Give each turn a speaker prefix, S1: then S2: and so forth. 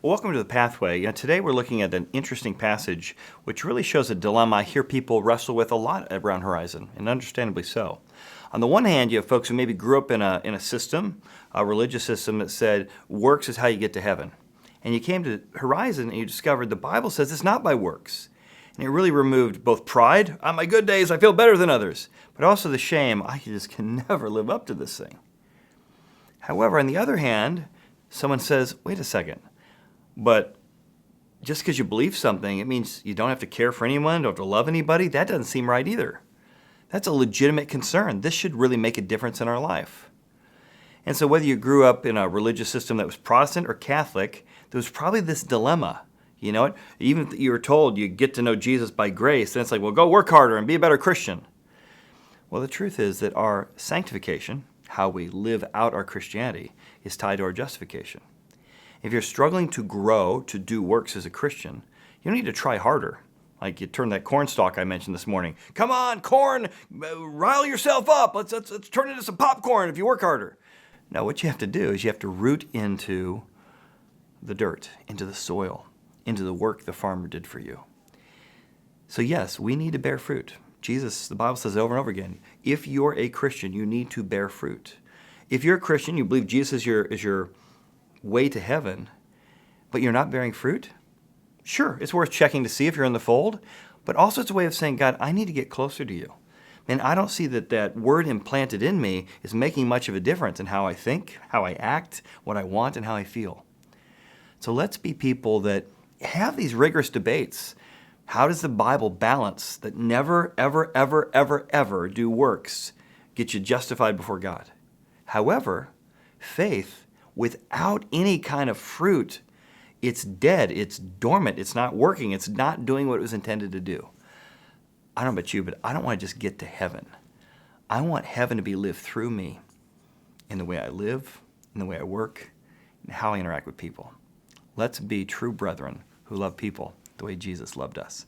S1: Well, welcome to the Pathway. Today we're looking at an interesting passage which really shows a dilemma I hear people wrestle with a lot around Horizon, and understandably so. On the one hand, you have folks who maybe grew up in a system, a religious system that said works is how you get to heaven. And you came to Horizon and you discovered the Bible says it's not by works. And it really removed both pride, on my good days I feel better than others, but also the shame, I just can never live up to this thing. However, on the other hand, someone says, wait a second, but just because you believe something, it means you don't have to care for anyone, don't have to love anybody? That doesn't seem right either. That's a legitimate concern. This should really make a difference in our life. And so whether you grew up in a religious system that was Protestant or Catholic, there was probably this dilemma. You know it? Even if you were told you get to know Jesus by grace, then it's like, well, go work harder and be a better Christian. Well, the truth is that our sanctification, how we live out our Christianity, is tied to our justification. If you're struggling to grow, to do works as a Christian, you don't need to try harder. Like you turn that corn stalk I mentioned this morning. Come on, corn, rile yourself up. Let's turn it into some popcorn if you work harder. No, what you have to do is you have to root into the dirt, into the soil, into the work the farmer did for you. So yes, we need to bear fruit. Jesus, the Bible says over and over again, if you're a Christian, you need to bear fruit. If you're a Christian, you believe Jesus is your way to heaven, but you're not bearing fruit, sure, it's worth checking to see if you're in the fold, but also it's a way of saying, God, I need to get closer to you. And I don't see that word implanted in me is making much of a difference in how I think, how I act, what I want, and how I feel. So let's be people that have these rigorous debates. How does the Bible balance that never, ever, ever, ever, ever do works get you justified before God? However, faith without any kind of fruit, it's dead, it's dormant, it's not working, it's not doing what it was intended to do. I don't know about you, but I don't want to just get to heaven. I want heaven to be lived through me in the way I live, in the way I work, and how I interact with people. Let's be true brethren who love people the way Jesus loved us.